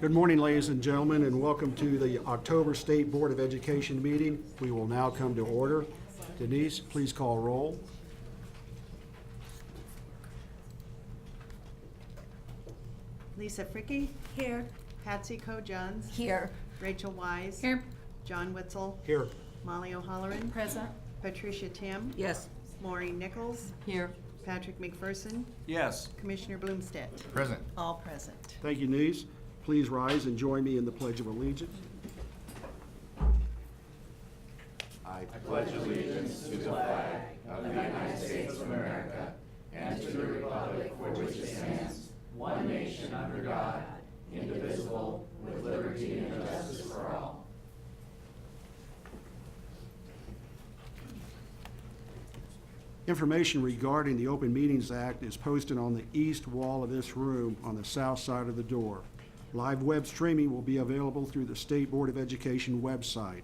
Good morning, ladies and gentlemen, and welcome to the October State Board of Education meeting. We will now come to order. Denise, please call roll. Lisa Fricke. Here. Patsy Ko-Johns. Here. Rachel Wise. Here. John Witzel. Here. Molly O'Halloran. Present. Patricia Tim. Yes. Maureen Nichols. Here. Patrick McPherson. Yes. Commissioner Bloomstead. Present. All present. Thank you, Denise. Please rise and join me in the Pledge of Allegiance. I pledge allegiance to the flag of the United States of America and to the republic for which it stands, one nation under God, indivisible, with liberty and justice for all. Information regarding the Open Meetings Act is posted on the east wall of this room on the south side of the door. Live web streaming will be available through the State Board of Education website.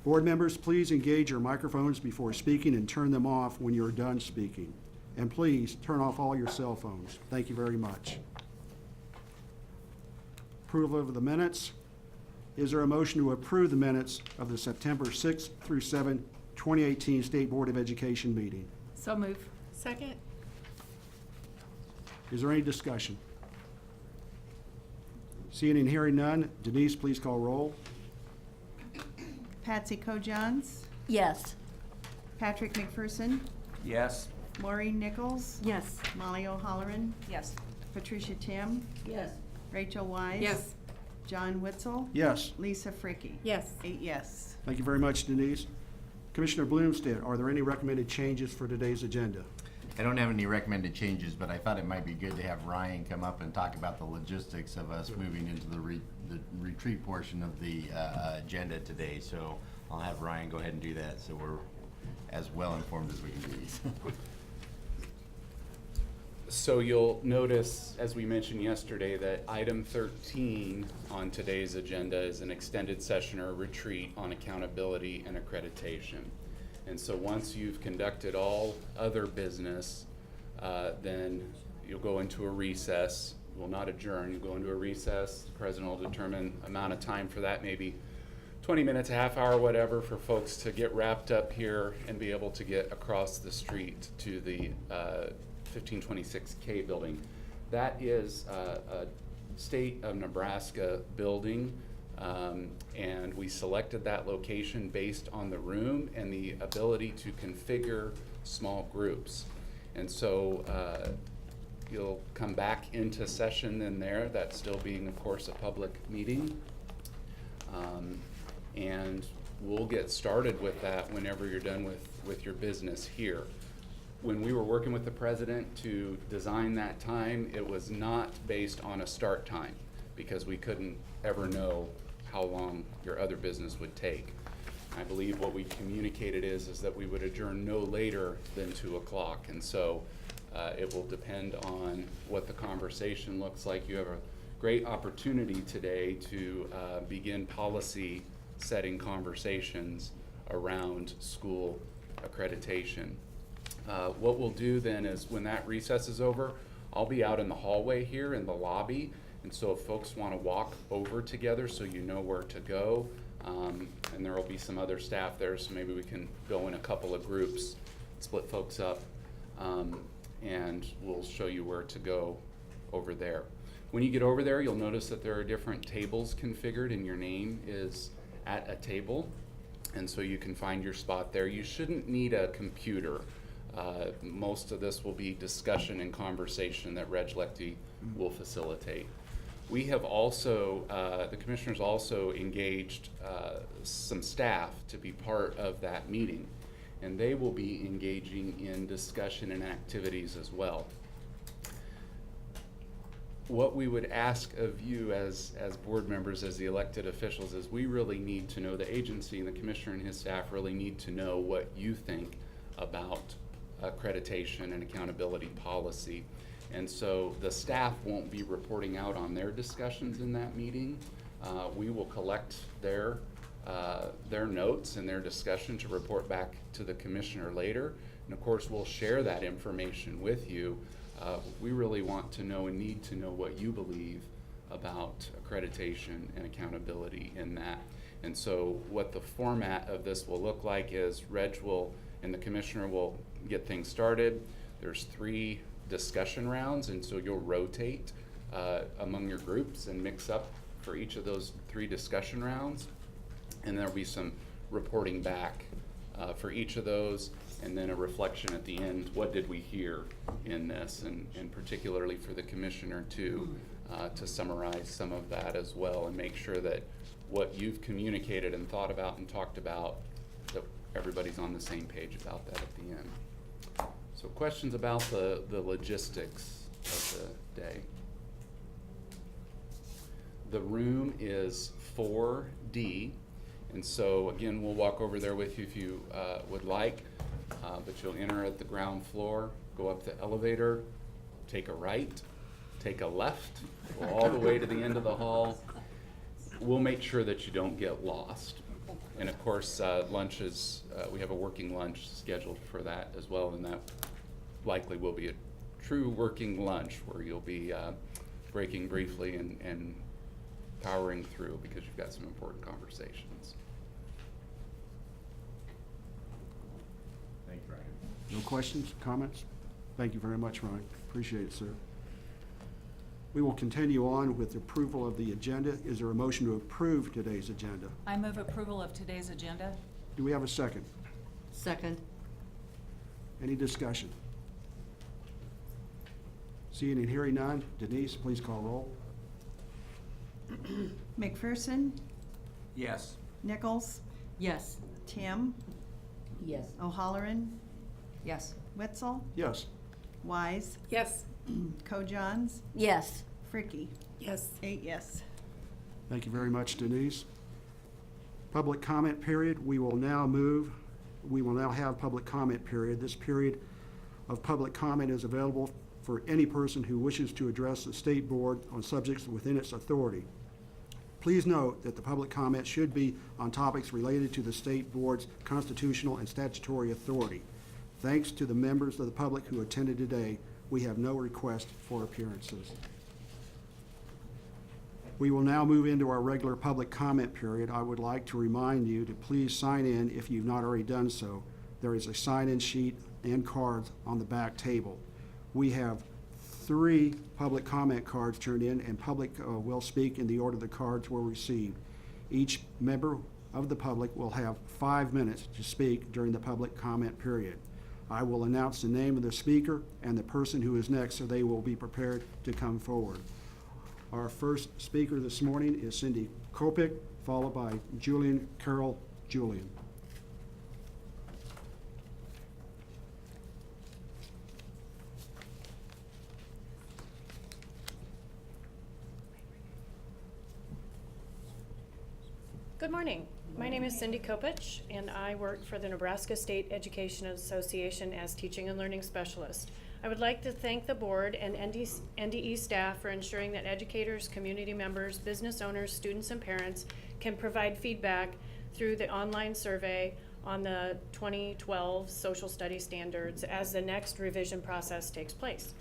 Board members, please engage your microphones before speaking and turn them off when you're done speaking. And please turn off all your cell phones. Thank you very much. Approval of the minutes. Is there a motion to approve the minutes of the September 6th through 7th, 2018 State Board of Education meeting? So move. Second. Is there any discussion? Seeing and hearing none, Denise, please call roll. Patsy Ko-Johns. Yes. Patrick McPherson. Yes. Maureen Nichols. Yes. Molly O'Halloran. Yes. Patricia Tim. Yes. Rachel Wise. Yes. John Witzel. Yes. Lisa Fricke. Yes. 8 yes. Thank you very much, Denise. Commissioner Bloomstead, are there any recommended changes for today's agenda? I don't have any recommended changes, but I thought it might be good to have Ryan come up and talk about the logistics of us moving into the retreat portion of the agenda today. So I'll have Ryan go ahead and do that so we're as well informed as we can be. So you'll notice, as we mentioned yesterday, that item 13 on today's agenda is an extended session or retreat on accountability and accreditation. And so once you've conducted all other business, then you'll go into a recess. You will not adjourn. You go into a recess. The president will determine amount of time for that, maybe 20 minutes, a half hour, whatever, for folks to get wrapped up here and be able to get across the street to the 1526K building. That is a state of Nebraska building. And we selected that location based on the room and the ability to configure small groups. And so you'll come back into session in there, that still being, of course, a public meeting. And we'll get started with that whenever you're done with your business here. When we were working with the president to design that time, it was not based on a start time because we couldn't ever know how long your other business would take. I believe what we communicated is that we would adjourn no later than 2 o'clock. And so it will depend on what the conversation looks like. You have a great opportunity today to begin policy setting conversations around school accreditation. What we'll do then is when that recess is over, I'll be out in the hallway here in the lobby. And so if folks want to walk over together so you know where to go, and there will be some other staff there, so maybe we can go in a couple of groups, split folks up, and we'll show you where to go over there. When you get over there, you'll notice that there are different tables configured and your name is at a table. And so you can find your spot there. You shouldn't need a computer. Most of this will be discussion and conversation that Reg Lectie will facilitate. We have also, the commissioners also engaged some staff to be part of that meeting, and they will be engaging in discussion and activities as well. What we would ask of you as board members, as the elected officials, is we really need to know, the agency and the commissioner and his staff really need to know what you think about accreditation and accountability policy. And so the staff won't be reporting out on their discussions in that meeting. We will collect their notes and their discussion to report back to the commissioner later. And of course, we'll share that information with you. We really want to know and need to know what you believe about accreditation and accountability in that. And so what the format of this will look like is Reg will, and the commissioner will get things started. There's 3 discussion rounds, and so you'll rotate among your groups and mix up for each of those 3 discussion rounds. And there'll be some reporting back for each of those, and then a reflection at the end. What did we hear in this? And particularly for the commissioner to summarize some of that as well, and make sure that what you've communicated and thought about and talked about, that everybody's on the same page about that at the end. So questions about the logistics of the day? The room is 4D, and so again, we'll walk over there with you if you would like, but you'll enter at the ground floor, go up the elevator, take a right, take a left, go all the way to the end of the hall. We'll make sure that you don't get lost. And of course, lunch is, we have a working lunch scheduled for that as well, and that likely will be a true working lunch where you'll be breaking briefly and powering through because you've got some important conversations. Thank you, Ryan. No questions, comments? Thank you very much, Ryan. Appreciate it, sir. We will continue on with approval of the agenda. Is there a motion to approve today's agenda? I move approval of today's agenda. Do we have a second? Second. Any discussion? Seeing and hearing none, Denise, please call roll. McPherson, Yes. Nichols, Yes. Tim, Yes. O'Halloran, Yes. Wetzel, Yes. Wise, Yes. Co-Johns, Yes. Fricky. Yes. 8 yes. Thank you very much, Denise. Public comment period, we will now have public comment period. This period of public comment is available for any person who wishes to address the state board on subjects within its authority. Please note that the public comment should be on topics related to the state board's constitutional and statutory authority. Thanks to the members of the public who attended today, we have no request for appearances. We will now move into our regular public comment period. I would like to remind you to please sign in if you've not already done so. There is a sign-in sheet and cards on the back table. We have 3 public comment cards turned in, and public will speak in the order the cards were received. Each member of the public will have 5 minutes to speak during the public comment period. I will announce the name of the speaker and the person who is next, so they will be prepared to come forward. Our first speaker this morning is Cindy Kopic, followed by Julian Carroll Julian. Good morning. My name is Cindy Kopich, and I work for the Nebraska State Education Association as Teaching and Learning Specialist. I would like to thank the board and NDE staff for ensuring that educators, community members, business owners, students, and parents can provide feedback through the online survey on the 2012 social studies standards as the next revision process takes place.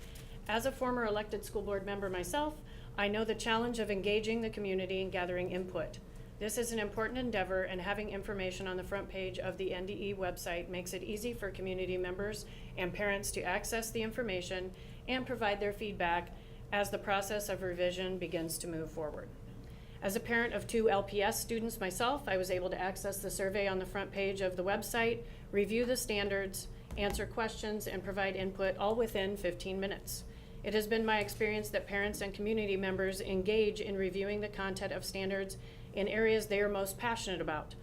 As a former elected school board member myself, I know the challenge of engaging the community and gathering input. This is an important endeavor, and having information on the front page of the NDE website makes it easy for community members and parents to access the information and provide their feedback as the process of revision begins to move forward. As a parent of 2 LPS students myself, I was able to access the survey on the front page of the website, review the standards, answer questions, and provide input all within 15 minutes. It has been my experience that parents and community members engage in reviewing the content of standards in areas they are most passionate about.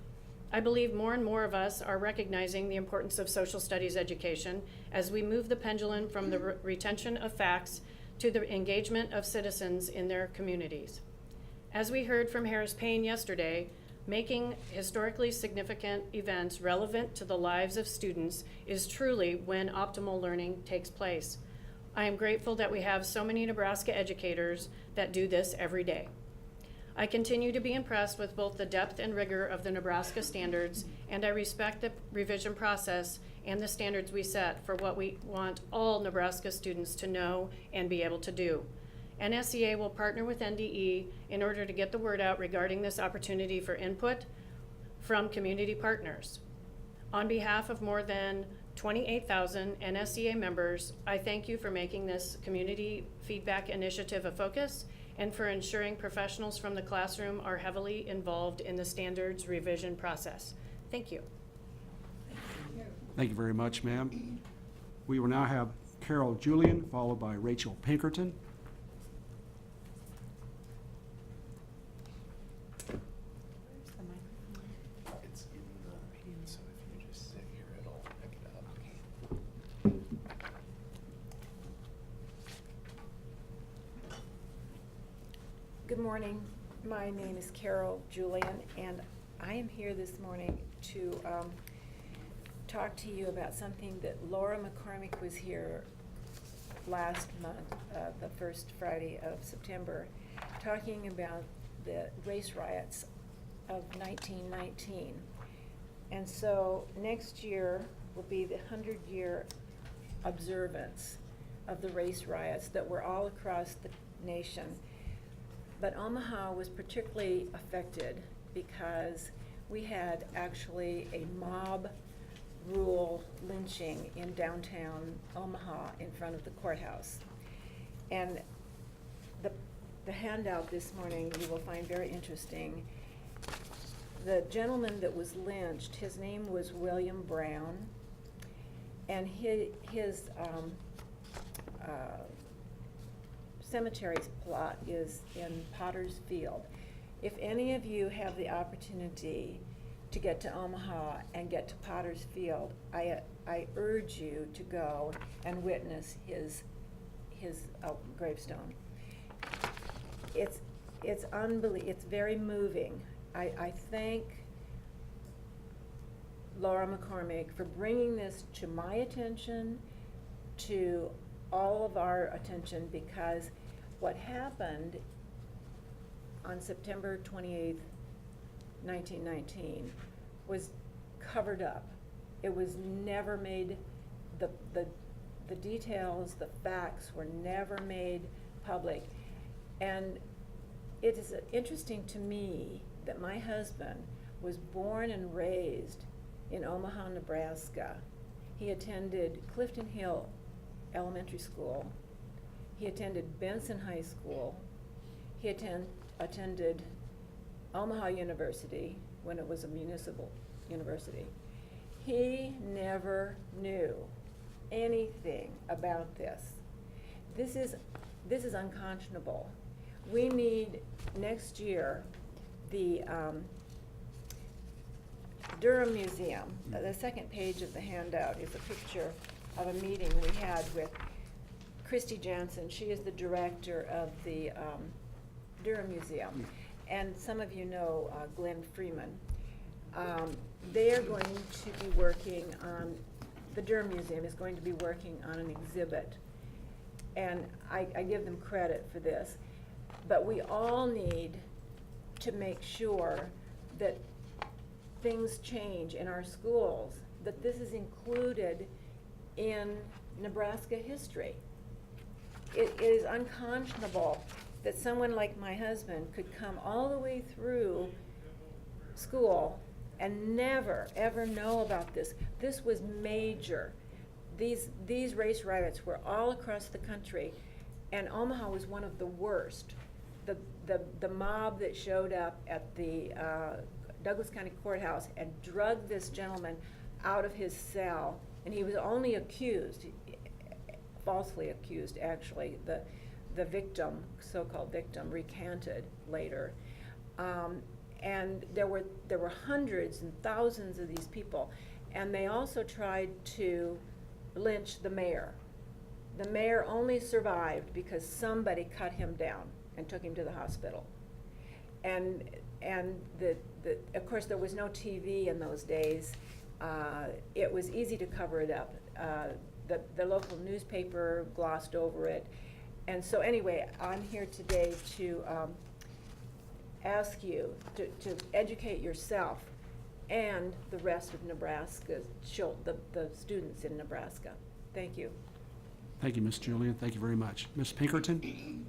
I believe more and more of us are recognizing the importance of social studies education as we move the pendulum from the retention of facts to the engagement of citizens in their communities. As we heard from Harris Payne yesterday, making historically significant events relevant to the lives of students is truly when optimal learning takes place. I am grateful that we have so many Nebraska educators that do this every day. I continue to be impressed with both the depth and rigor of the Nebraska standards, and I respect the revision process and the standards we set for what we want all Nebraska students to know and be able to do. NSEA will partner with NDE in order to get the word out regarding this opportunity for input from community partners. On behalf of more than 28,000 NSEA members, I thank you for making this community feedback initiative a focus and for ensuring professionals from the classroom are heavily involved in the standards revision process. Thank you. Thank you very much, ma'am. We will now have Carol Julian, followed by Rachel Pinkerton. It's in the, so if you just sit here, it'll pick it up. Good morning. My name is Carol Julian, and I am here this morning to talk to you about something that Laura McCormick was here last month, the first Friday of September, talking about the race riots of 1919. And so next year will be the 100-year observance of the race riots that were all across the nation. But Omaha was particularly affected because we had actually a mob rule lynching in downtown Omaha in front of the courthouse. And the handout this morning you will find very interesting. The gentleman that was lynched, his name was William Brown, and his cemetery plot is in Potter's Field. If any of you have the opportunity to get to Omaha and get to Potter's Field, I urge you to go and witness his gravestone. It's unbelievable. It's very moving. I thank Laura McCormick for bringing this to my attention, to all of our attention, because what happened on September 28th, 1919 was covered up. It was never made, the details, the facts were never made public. And it is interesting to me that my husband was born and raised in Omaha, Nebraska. He attended Clifton Hill Elementary School. He attended Benson High School. He attended Omaha University when it was a municipal university. He never knew anything about this. This is unconscionable. We need next year the Durham Museum. The second page of the handout is a picture of a meeting we had with Christy Jansen. She is the director of the Durham Museum. And some of you know Glenn Freeman. They are going to be working on, the Durham Museum is going to be working on an exhibit. And I give them credit for this. But we all need to make sure that things change in our schools, that this is included in Nebraska history. It is unconscionable that someone like my husband could come all the way through school and never, ever know about this. This was major. These race riots were all across the country, and Omaha was one of the worst. The mob that showed up at the Douglas County Courthouse and drugged this gentleman out of his cell, and he was only accused, falsely accused actually. The victim, so-called victim, recanted later. And there were hundreds and thousands of these people, and they also tried to lynch the mayor. The mayor only survived because somebody cut him down and took him to the hospital. And of course there was no TV in those days. It was easy to cover it up. The local newspaper glossed over it. And so anyway, I'm here today to ask you to educate yourself and the rest of Nebraska, the students in Nebraska. Thank you. Thank you, Ms. Julian. Thank you very much. Ms. Pinkerton?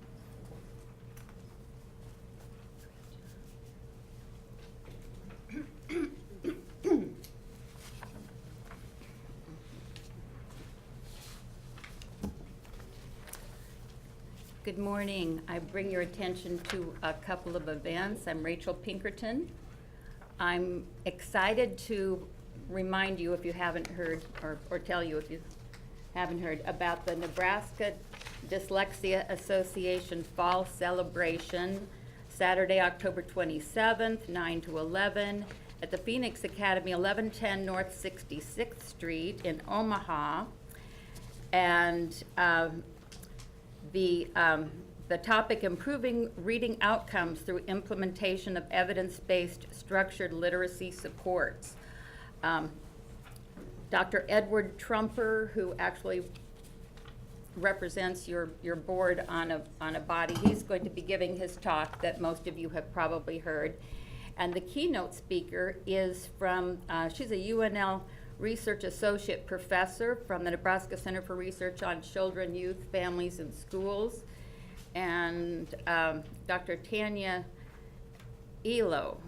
Good morning. I bring your attention to a couple of events. I'm Rachel Pinkerton. I'm excited to remind you, if you haven't heard, or tell you if you haven't heard, about the Nebraska Dyslexia Association Fall Celebration, Saturday, October 27th, 9 to 11, at the Phoenix Academy, 1110 North 66th Street in Omaha. And the topic, improving reading outcomes through implementation of evidence-based structured literacy supports. Dr. Edward Trumper, who actually represents your board on a body, he's going to be giving his talk that most of you have probably heard. And the keynote speaker is from, she's a UNL Research Associate Professor from the Nebraska Center for Research on Children, Youth, Families, and Schools. And Dr. Tanya Elo,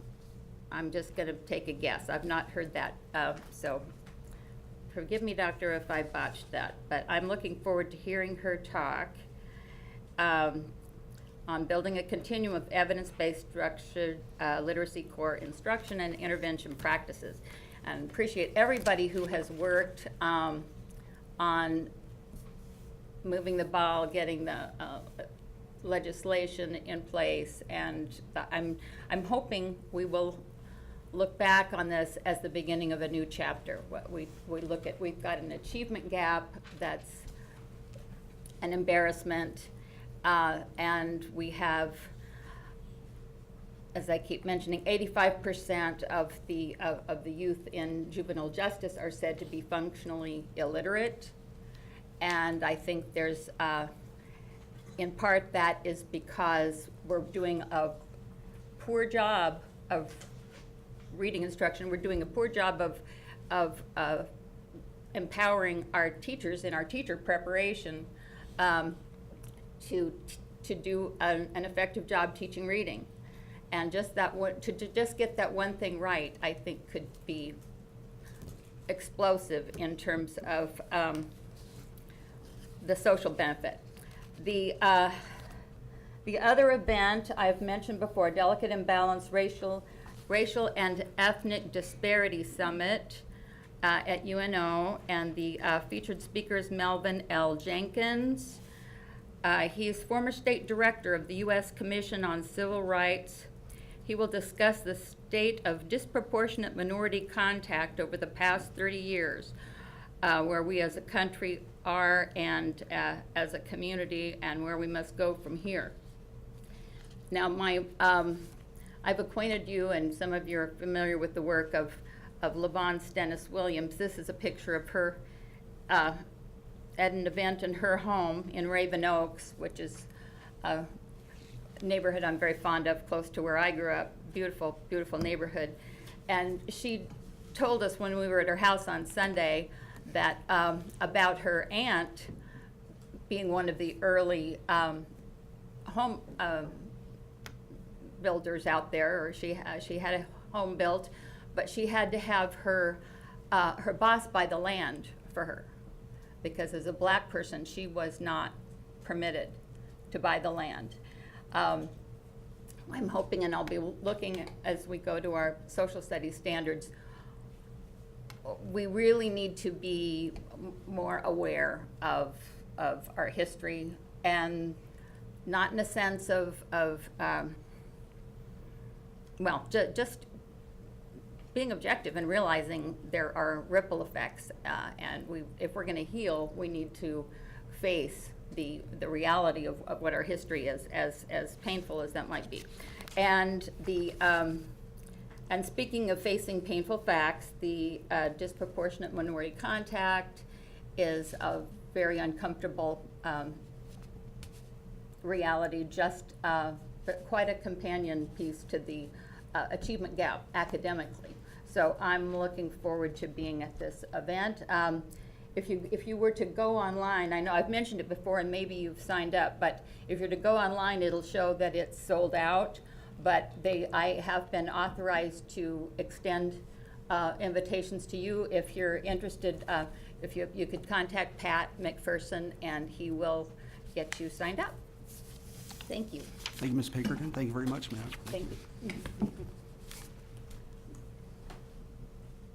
I'm just going to take a guess. I've not heard that, so forgive me, doctor, if I botched that. But I'm looking forward to hearing her talk on building a continuum of evidence-based structured literacy core instruction and intervention practices. And appreciate everybody who has worked on moving the ball, getting the legislation in place, and I'm hoping we will look back on this as the beginning of a new chapter. We look at, we've got an achievement gap that's an embarrassment, and we have, as I keep mentioning, 85% of the youth in juvenile justice are said to be functionally illiterate. And I think there's, in part, that is because we're doing a poor job of reading instruction. We're doing a poor job of empowering our teachers in our teacher preparation to do an effective job teaching reading. And just that one, to just get that one thing right, I think could be explosive in terms of the social benefit. The other event I've mentioned before, Delicate and Balanced Racial and Ethnic Disparity Summit at UNO, and the featured speaker is Melvin L. Jenkins. He is former state director of the U.S. Commission on Civil Rights. He will discuss the state of disproportionate minority contact over the past 30 years, where we as a country are and as a community, and where we must go from here. Now, I've acquainted you, and some of you are familiar with the work of LaVon Stennis Williams. This is a picture of her at an event in her home in Raven Oaks, which is a neighborhood I'm very fond of, close to where I grew up. Beautiful, beautiful neighborhood. And she told us when we were at her house on Sunday that about her aunt being one of the early home builders out there, or she had a home built, but she had to have her boss buy the land for her, because as a black person she was not permitted to buy the land. I'm hoping, and I'll be looking as we go to our social studies standards, we really need to be more aware of our history, and not in a sense of just being objective and realizing there are ripple effects, and if we're going to heal, we need to face the reality of what our history is, as painful as that might be. And and speaking of facing painful facts, the disproportionate minority contact is a very uncomfortable reality, but quite a companion piece to the achievement gap academically. So I'm looking forward to being at this event. If you were to go online, I know I've mentioned it before and maybe you've signed up, but if you're to go online, it'll show that it's sold out. But I have been authorized to extend invitations to you. If you're interested, if you could contact Pat McPherson, and he will get you signed up. Thank you. Thank you, Ms. Pinkerton. Thank you very much, ma'am. Thank you.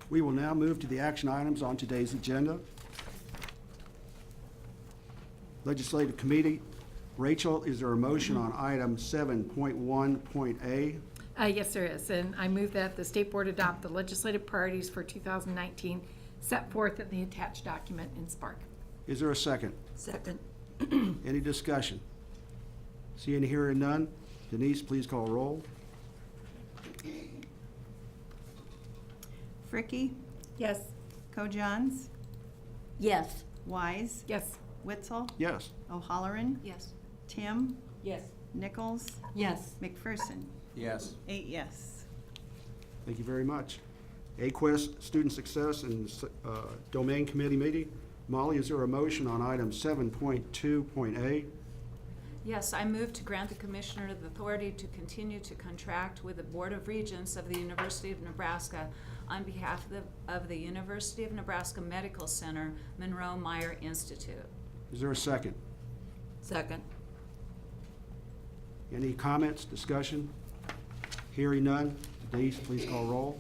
We will now move to the action items on today's agenda. Legislative Committee, Rachel, is there a motion on item 7.1.A? Yes, there is, and I move that the State Board adopt the legislative priorities for 2019 set forth in the attached document in Spark. Is there a second? Second. Any discussion? Seeing, hearing none. Denise, please call roll. Fricky, Yes. Co-Johns, Yes. Wise, Yes. Witzel, Yes. O'Halloran, Yes. Tim, Yes. Nichols, Yes. McPherson. Yes. 8 yes. Thank you very much. AQuest Student Success and Domain Committee meeting. Molly, is there a motion on item 7.2.A? Yes, I move to grant the Commissioner the authority to continue to contract with the Board of Regents of the University of Nebraska on behalf of the University of Nebraska Medical Center Monroe Meyer Institute. Is there a second? Second. Any comments, discussion? Hearing none. Denise, please call roll.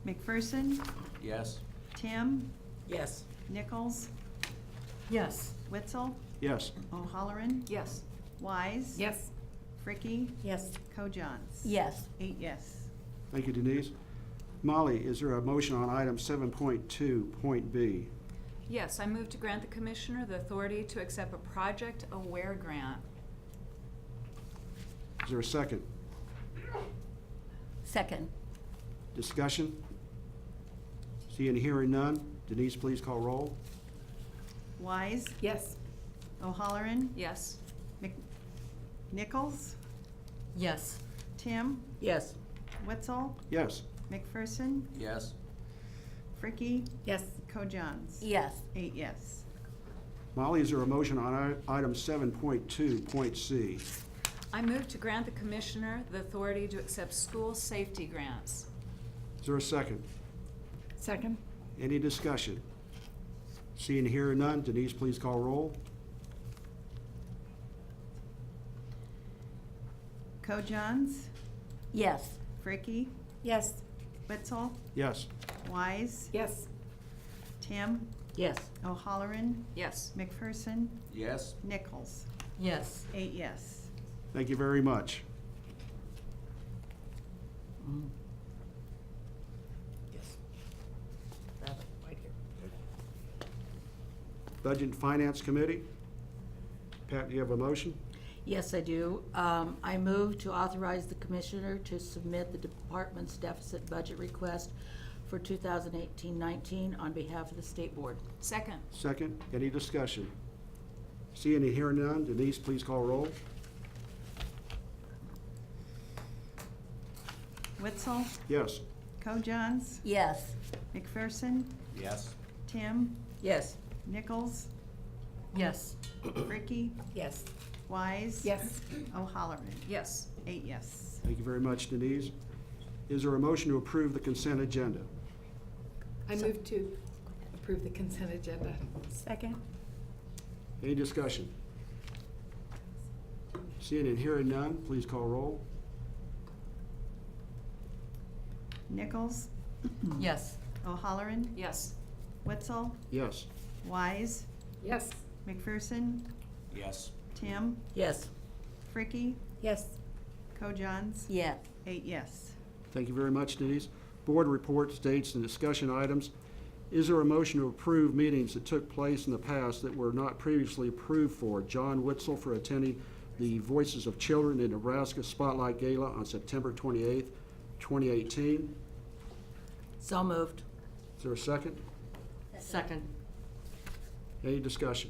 McPherson, Yes. Tim, Yes. Nichols, Yes. Witzel, Yes. O'Halloran, Yes. Wise, Yes. Fricky, Yes. Co-Johns. Yes. 8 yes. Thank you, Denise. Molly, is there a motion on item 7.2.B? Yes, I move to grant the Commissioner the authority to accept a Project Aware grant. Is there a second? Second. Discussion? Seeing, hearing none. Denise, please call roll. Wise, Yes. O'Halloran, Yes. Nichols, Yes. Tim, Yes. Witzel, Yes. McPherson, Yes. Fricky, Yes. Co-Johns. Yes. 8 yes. Molly, is there a motion on item 7.2.C? I move to grant the Commissioner the authority to accept school safety grants. Is there a second? Second. Any discussion? Seeing, hearing none. Denise, please call roll. Co-Johns, Yes. Fricky, Yes. Witzel, Yes. Wise, Yes. Tim, Yes. O'Halloran, Yes. McPherson, Yes. Nichols. Yes. 8 yes. Thank you very much. Yes. Right here. Budget and Finance Committee. Pat, do you have a motion? Yes, I do. I move to authorize the Commissioner to submit the department's deficit budget request for 2018-19 on behalf of the State Board. Second. Second. Any discussion? Seeing and hearing none. Denise, please call roll. Witzel, Yes. Co-Johns, Yes. McPherson, Yes. Tim, Yes. Nichols, Yes. Fricky, Yes. Wise. Yes. O'Halloran. Yes. 8 yes. Thank you very much, Denise. Is there a motion to approve the consent agenda? I move to approve the consent agenda. Second. Any discussion? Seeing and hearing none, please call roll. Nichols, Yes. O'Halloran, Yes. Witzel, Yes. Wise, Yes. McPherson, Yes. Tim, Yes. Fricky, Yes. Co-Johns. Yes. 8 yes. Thank you very much, Denise. Board reports, dates, and discussion items. Is there a motion to approve meetings that took place in the past that were not previously approved for? John Witzel for attending the Voices of Children in Nebraska Spotlight Gala on September 28th, 2018. So moved. Is there a second? Second. Any discussion?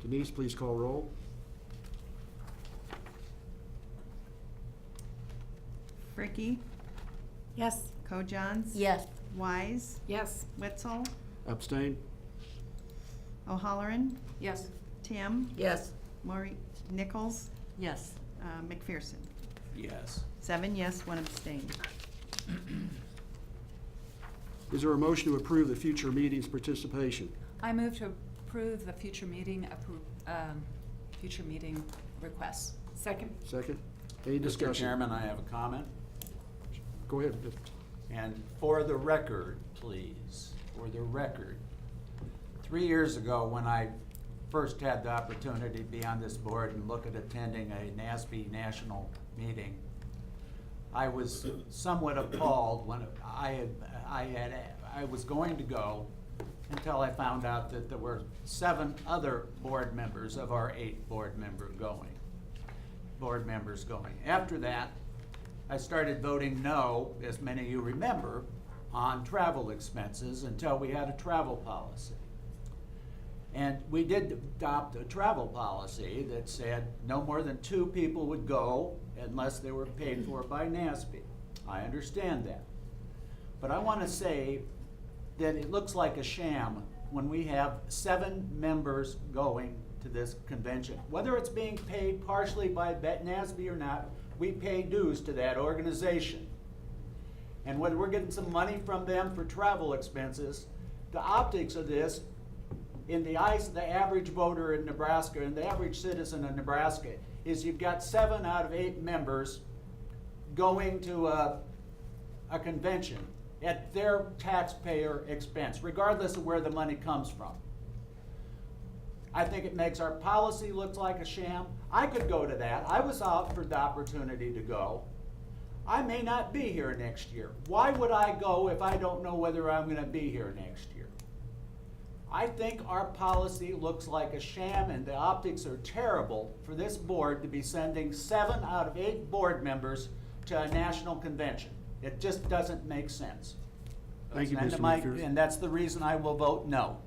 Denise, please call roll. Fricky, Yes. Co-Johns. Yes. Wise, Yes. Witzel, Abstain? O'Halloran, Yes. Tim, Yes. Nichols, Yes. McPherson. Yes. 7 yes, 1 abstain. Is there a motion to approve the future meetings participation? I move to approve the future meeting future meeting requests. Second. Second. Any Mr. discussion? Chairman, I have a comment. Go ahead. And for the record, please, for the record, 3 years ago, when I first had the opportunity to be on this board and look at attending a NASB national meeting, I was somewhat appalled when I was going to go until I found out that there were 7 other board members of our 8 board members going. After that, I started voting no, as many of you remember, on travel expenses until we had a travel policy. And we did adopt a travel policy that said no more than 2 people would go unless they were paid for by NASB. I understand that. But I want to say that it looks like a sham when we have 7 members going to this convention. Whether it's being paid partially by NASB or not, we pay dues to that organization. And whether we're getting some money from them for travel expenses, the optics of this, in the eyes of the average voter in Nebraska and the average citizen in Nebraska, is you've got 7 out of 8 members going to a convention at their taxpayer expense, regardless of where the money comes from. I think it makes our policy look like a sham. I could go to that. I was offered the opportunity to go. I may not be here next year. Why would I go if I don't know whether I'm going to be here next year? I think our policy looks like a sham, and the optics are terrible for this board to be sending 7 out of 8 board members to a national convention. It just doesn't make sense. Thank you, And Mr. my- McPherson. And that's the reason I will vote no.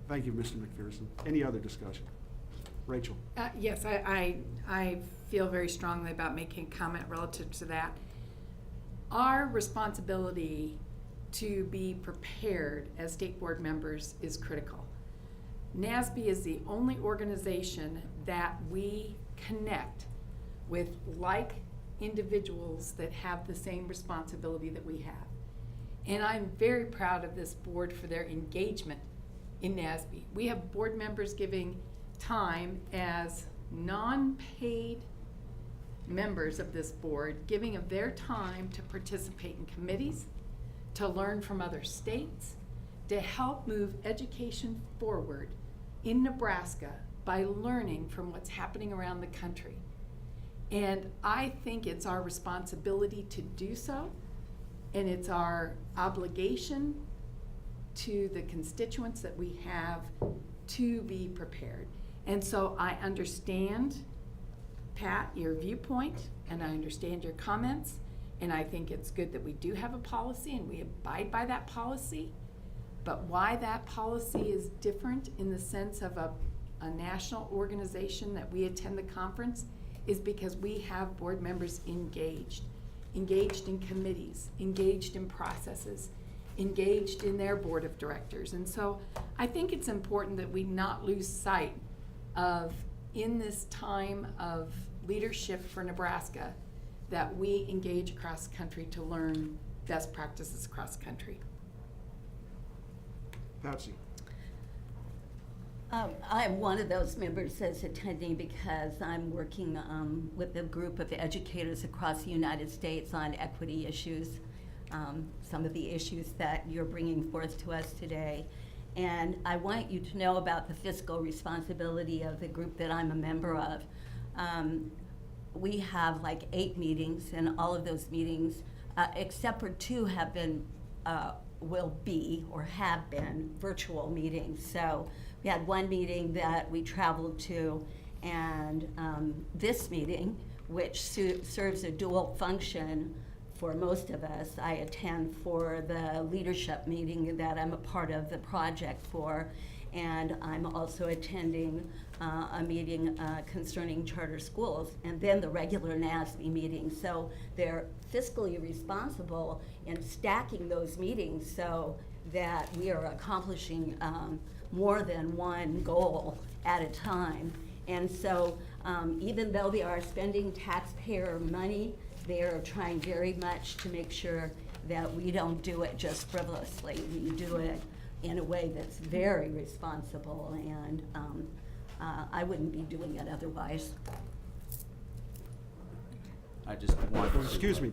Thank you, Mr. McPherson. Any other discussion? Rachel? Yes, I feel very strongly about making a comment relative to that. Our responsibility to be prepared as state board members is critical. NASB is the only organization that we connect with like individuals that have the same responsibility that we have. And I'm very proud of this board for their engagement in NASB. We have board members giving time as non-paid members of this board, giving of their time to participate in committees, to learn from other states, to help move education forward in Nebraska by learning from what's happening around the country. And I think it's our responsibility to do so, and it's our obligation to the constituents that we have to be prepared. And so I understand, Pat, your viewpoint, and I understand your comments, and I think it's good that we do have a policy and we abide by that policy. But why that policy is different in the sense of a national organization that we attend the conference is because we have board members engaged in committees, engaged in processes, engaged in their board of directors. And so I think it's important that we not lose sight of, in this time of leadership for Nebraska, that we engage across the country to learn best practices across the country. Patsy? I'm one of those members that's attending because I'm working with a group of educators across the United States on equity issues, some of the issues that you're bringing forth to us today. And I want you to know about the fiscal responsibility of the group that I'm a member of. We have like 8 meetings, and all of those meetings, except for 2 have been, will be, or have been virtual meetings. So we had one meeting that we traveled to, and this meeting, which serves a dual function for most of us. I attend for the leadership meeting that I'm a part of the project for, and I'm also attending a meeting concerning charter schools, and then the regular NASB meeting. So they're fiscally responsible in stacking those meetings so that we are accomplishing more than one goal at a time. And so even though they are spending taxpayer money, they are trying very much to make sure that we don't do it just frivolously. We do it in a way that's very responsible, and I wouldn't be doing it otherwise. I just want to. Excuse me,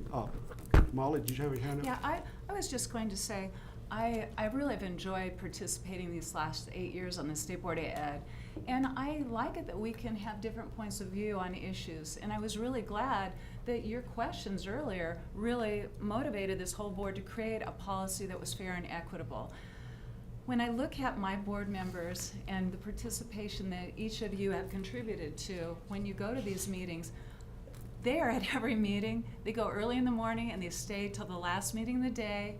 Molly, did you have a hand up? Yeah, I was just going to say, I really have enjoyed participating these last 8 years on the State Board of Ed. And I like it that we can have different points of view on issues. And I was really glad that your questions earlier really motivated this whole board to create a policy that was fair and equitable. When I look at my board members and the participation that each of you have contributed to when you go to these meetings, they are at every meeting. They go early in the morning and they stay till the last meeting of the day.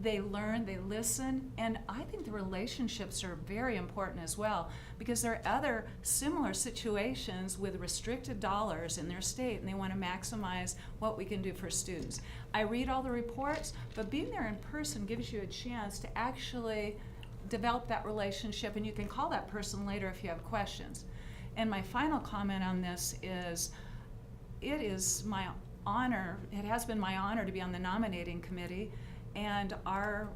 They learn, they listen, and I think the relationships are very important as well, because there are other similar situations with restricted dollars in their state, and they want to maximize what we can do for students. I read all the reports, but being there in person gives you a chance to actually develop that relationship, and you can call that person later if you have questions. And my final comment on this is, it is my honor, it has been my honor to be on the nominating committee, and our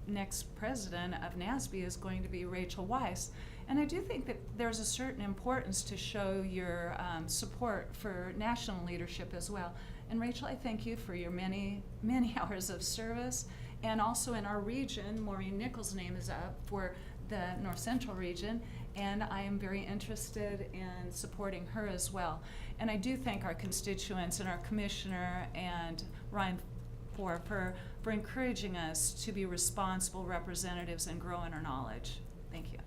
next president of NASB is going to be Rachel Weiss. And I do think that there's a certain importance to show your support for national leadership as well. And Rachel, I thank you for your many, many hours of service. And also in our region, Maureen Nichols' name is up for the North Central region, and I am very interested in supporting her as well. And I do thank our constituents and our commissioner and Ryan for encouraging us to be responsible representatives and grow in our knowledge. Thank you.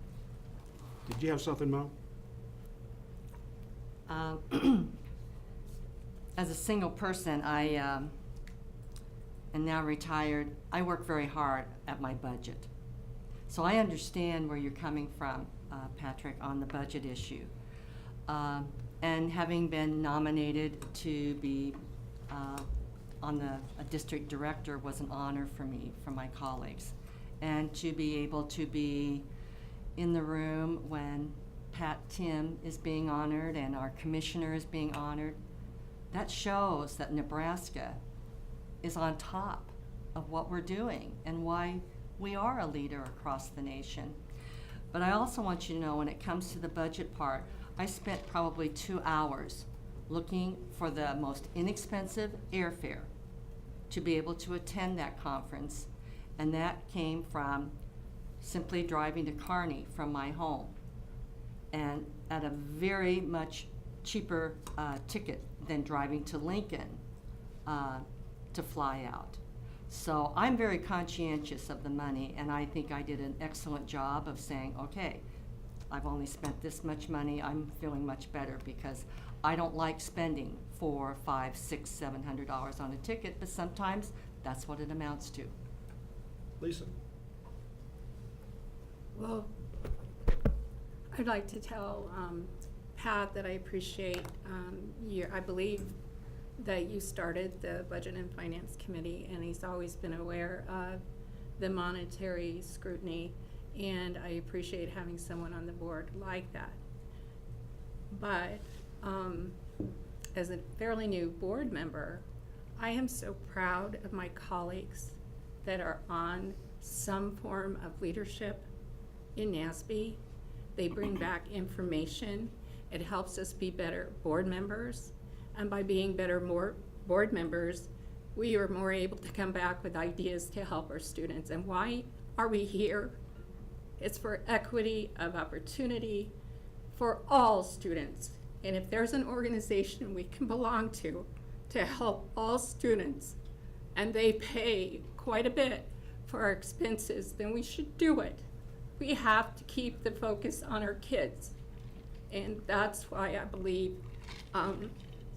Did you have something, Mo? As a single person, I am now retired. I work very hard at my budget. So I understand where you're coming from, Patrick, on the budget issue. And having been nominated to be on a district director was an honor for me, from my colleagues. And to be able to be in the room when Pat Tim is being honored and our commissioner is being honored, that shows that Nebraska is on top of what we're doing and why we are a leader across the nation. But I also want you to know, when it comes to the budget part, I spent probably 2 hours looking for the most inexpensive airfare to be able to attend that conference, and that came from simply driving to Kearney from my home, and at a very much cheaper ticket than driving to Lincoln to fly out. So I'm very conscientious of the money, and I think I did an excellent job of saying, okay, I've only spent this much money, I'm feeling much better, because I don't like spending $400, $500, $600, $700 on a ticket, but sometimes that's what it amounts to. Lisa? Well, I'd like to tell Pat that I appreciate I believe that you started the Budget and Finance Committee, and he's always been aware of the monetary scrutiny, and I appreciate having someone on the board like that. But as a fairly new board member, I am so proud of my colleagues that are on some form of leadership in NASB. They bring back information. It helps us be better board members. And by being better board members, we are more able to come back with ideas to help our students. And why are we here? It's for equity of opportunity for all students. And if there's an organization we can belong to help all students, and they pay quite a bit for our expenses, then we should do it. We have to keep the focus on our kids. And that's why I believe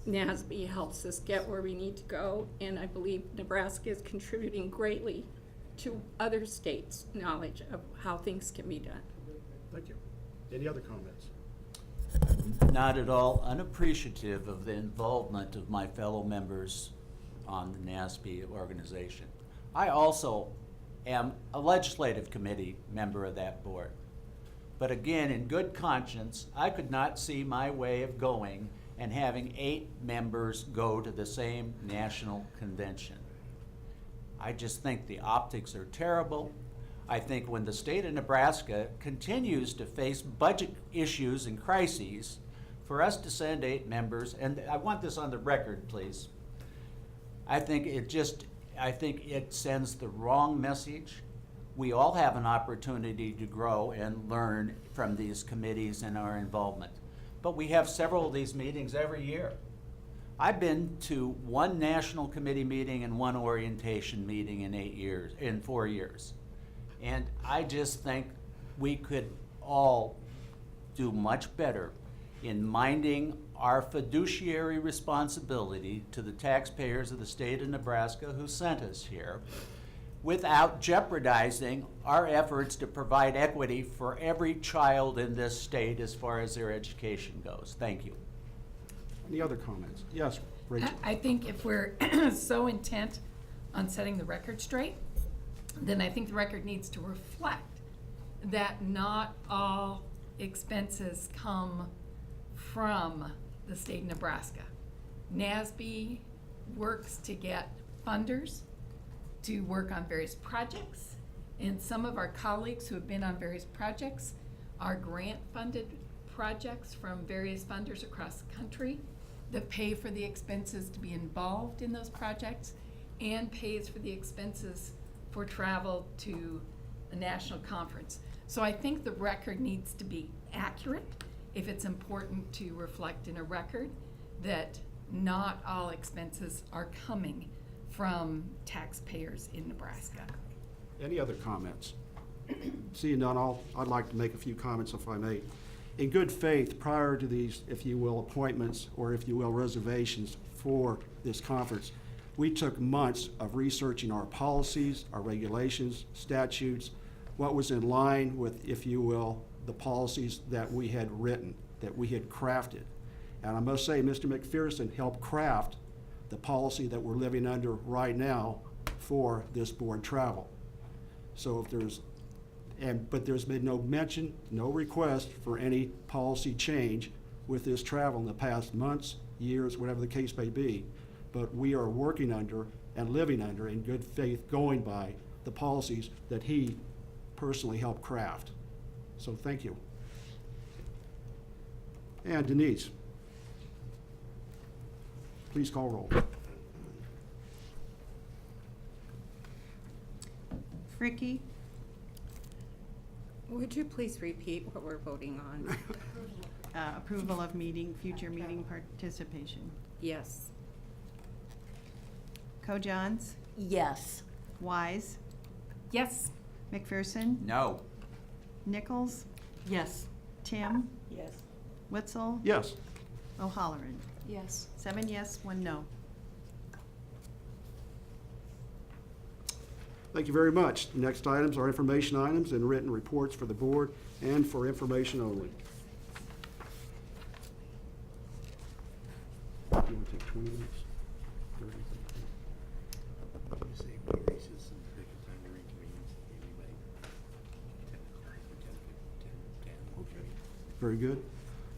NASB helps us get where we need to go, and I believe Nebraska is contributing greatly to other states' knowledge of how things can be done. Thank you. Any other comments? Not at all unappreciative of the involvement of my fellow members on the NASB organization. I also am a legislative committee member of that board. But again, in good conscience, I could not see my way of going and having 8 members go to the same national convention. I just think the optics are terrible. I think when the state of Nebraska continues to face budget issues and crises, for us to send 8 members, and I want this on the record, please, I think it sends the wrong message. We all have an opportunity to grow and learn from these committees and our involvement. But we have several of these meetings every year. I've been to 1 national committee meeting and 1 orientation meeting in 4 years. And I just think we could all do much better in minding our fiduciary responsibility to the taxpayers of the state of Nebraska who sent us here, without jeopardizing our efforts to provide equity for every child in this state as far as their education goes. Thank you. Any other comments? Yes, Rachel. I think if we're so intent on setting the record straight, then I think the record needs to reflect that not all expenses come from the state of Nebraska. NASB works to get funders to work on various projects, and some of our colleagues who have been on various projects are grant-funded projects from various funders across the country that pay for the expenses to be involved in those projects and pays for the expenses for travel to a national conference. So I think the record needs to be accurate if it's important to reflect in a record that not all expenses are coming from taxpayers in Nebraska. Any other comments? Seeing none, I'd like to make a few comments if I may. In good faith, prior to these, if you will, appointments or if you will, reservations for this conference, we took months of researching our policies, our regulations, statutes, what was in line with, if you will, the policies that we had written, that we had crafted. And I must say, Mr. McPherson helped craft the policy that we're living under right now for this board travel. So if but there's been no mention, no request for any policy change with this travel in the past months, years, whatever the case may be. But we are working under and living under, in good faith, going by the policies that he personally helped craft. So thank you. And Denise, please call roll. Fricke, Would you please repeat what we're voting on? approval of meeting, future meeting participation. Yes. Co-Johns, Yes. Wise, Yes. McPherson, No. Nichols, Yes. Tim, Yes. Witzel, Yes. O'Halloran. Yes. 7 yes, 1 no. Thank you very much. The next items are information items and written reports for the board and for information only. You want to take 20 minutes? 30? Okay. Very good.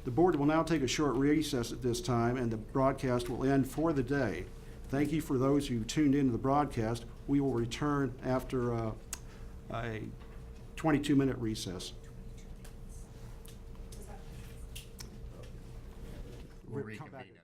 The board will now take a short recess at this time, and the broadcast will end for the day. Thank you for those who tuned into the broadcast. We will return after a 22-minute recess. We'll Come back. reconvene it.